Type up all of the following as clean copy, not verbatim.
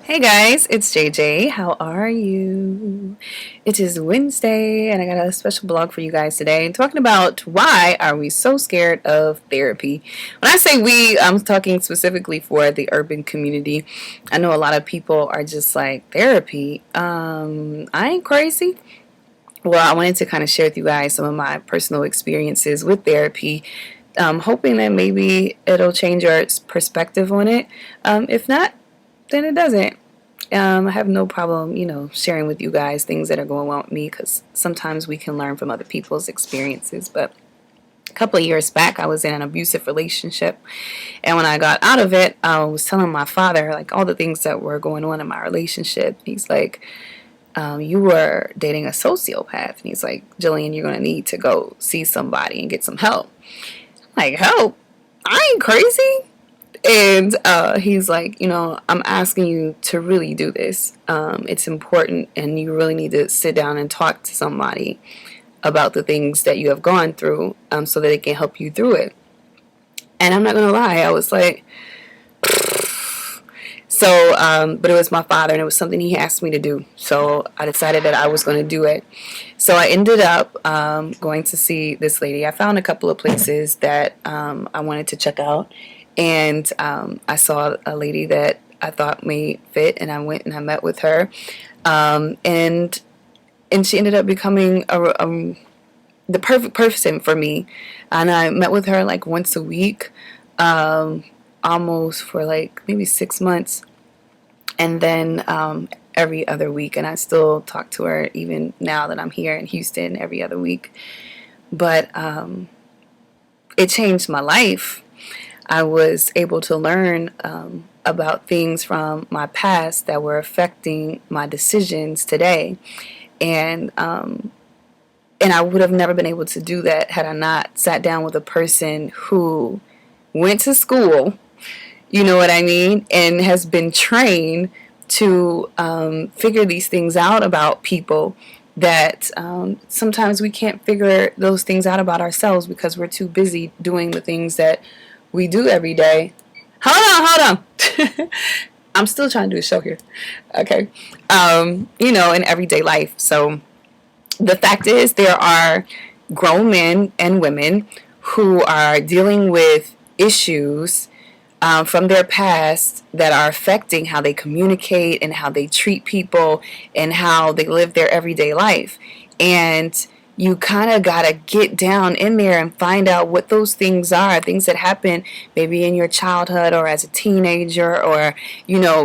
Hey guys, it's JJ. How are you? It is Wednesday and I got a special blog for you guys today talking about why are we so scared of therapy. When I say we, I'm talking specifically for the urban community. I know a lot of people are just like, therapy? I ain't crazy. Well, I wanted to kind of share with you guys some of my personal experiences with therapy, hoping that maybe it'll change your perspective on it. If not, then it doesn't. I have no problem, sharing with you guys things that are going on with me because sometimes we can learn from other people's experiences. But a couple of years back, I was in an abusive relationship. And when I got out of it, I was telling my father, like, all the things that were going on in my relationship. He's like, you were dating a sociopath. And he's like, Jillian, you're going to need to go see somebody and get some help. I'm like, help? I ain't crazy. And he's like, I'm asking you to really do this. It's important, and you really need to sit down and talk to somebody about the things that you have gone through so that it can help you through it. And I'm not going to lie, I was like, so, but it was my father, and it was something he asked me to do. So I decided that I was going to do it. So I ended up going to see this lady. I found a couple of places that I wanted to check out. And I saw a lady that I thought made fit, and I went and I met with her, and she ended up becoming the perfect person for me. And I met with her like once a week, almost for like maybe 6 months, and then every other week. And I still talk to her even now that I'm here in Houston every other week. But it changed my life. I was able to learn about things from my past that were affecting my decisions today, and I would have never been able to do that had I not sat down with a person who went to school, you know what I mean, and has been trained to figure these things out about people that sometimes we can't figure those things out about ourselves because we're too busy doing the things that we do every day. Hold on. I'm still trying to do a show here. Okay. In everyday life. So the fact is, there are grown men and women who are dealing with issues from their past that are affecting how they communicate and how they treat people and how they live their everyday life. And you kind of got to get down in there and find out what those things are, things that happen maybe in your childhood or as a teenager, or,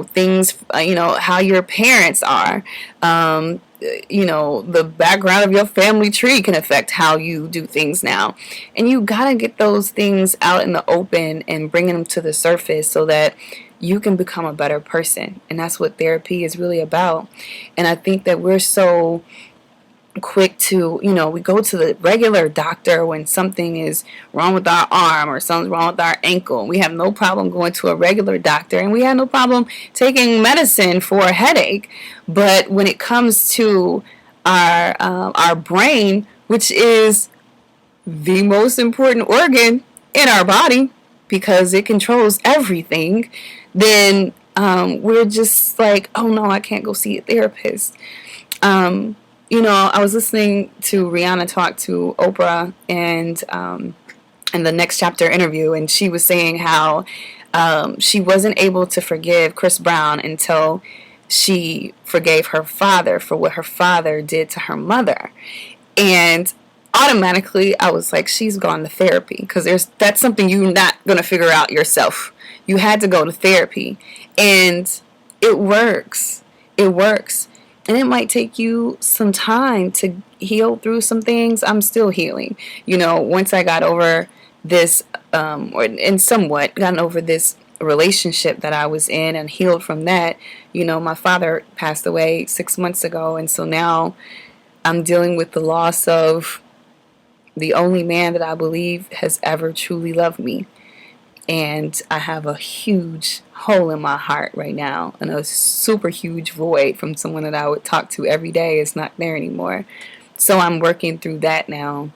things, how your parents are. The background of your family tree can affect how you do things now. And you got to get those things out in the open and bring them to the surface so that you can become a better person. And that's what therapy is really about. And I think that we're so quick to, we go to the regular doctor when something is wrong with our arm or something's wrong with our ankle. We have no problem going to a regular doctor, and we have no problem taking medicine for a headache. But when it comes to our brain, which is the most important organ in our body because it controls everything, then we're just like, oh no, I can't go see a therapist. I was listening to Rihanna talk to Oprah and in the Next Chapter interview, and she was saying how she wasn't able to forgive Chris Brown until she forgave her father for what her father did to her mother. And automatically, I was like, she's gone to therapy, because that's something you're not going to figure out yourself. You had to go to therapy, and it works. It works. And it might take you some time to heal through some things. I'm still healing. Once I got over this, and somewhat gotten over this relationship that I was in and healed from that, my father passed away 6 months ago. And so now I'm dealing with the loss of the only man that I believe has ever truly loved me. And I have a huge hole in my heart right now, and a super huge void from someone that I would talk to every day is not there anymore. So I'm working through that now,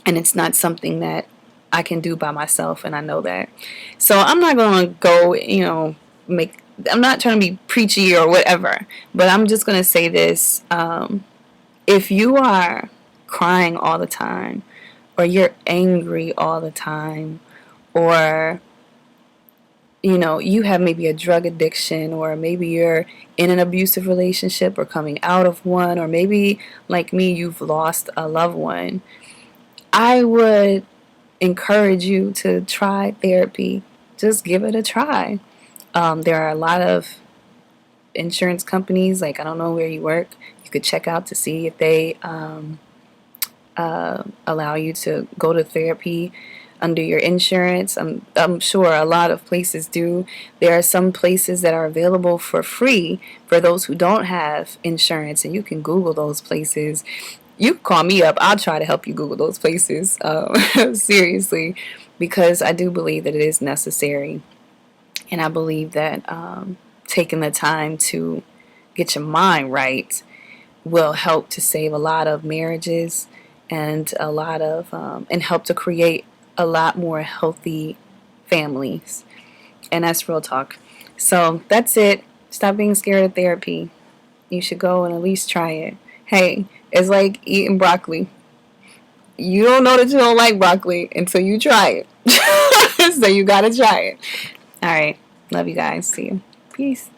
and it's not something that I can do by myself, and I know that. So I'm not going to go, make I'm not trying to be preachy or whatever, but I'm just going to say this. If you are crying all the time, or you're angry all the time, or you have maybe a drug addiction, or maybe you're in an abusive relationship or coming out of one, or maybe like me, you've lost a loved one, I would encourage you to try therapy. Just give it a try. There are a lot of insurance companies, like I don't know where you work, you could check out to see if they allow you to go to therapy under your insurance. I'm sure a lot of places do. There are some places that are available for free for those who don't have insurance, and you can Google those places. You can call me up. I'll try to help you Google those places. Seriously, because I do believe that it is necessary, and I believe that taking the time to get your mind right will help to save a lot of marriages and a lot of and help to create a lot more healthy families. And that's real talk. So that's it. Stop being scared of therapy. You should go and at least try it. Hey, it's like eating broccoli. You don't know that you don't like broccoli until you try it. So you gotta try it. All right. Love you guys. See you. Peace.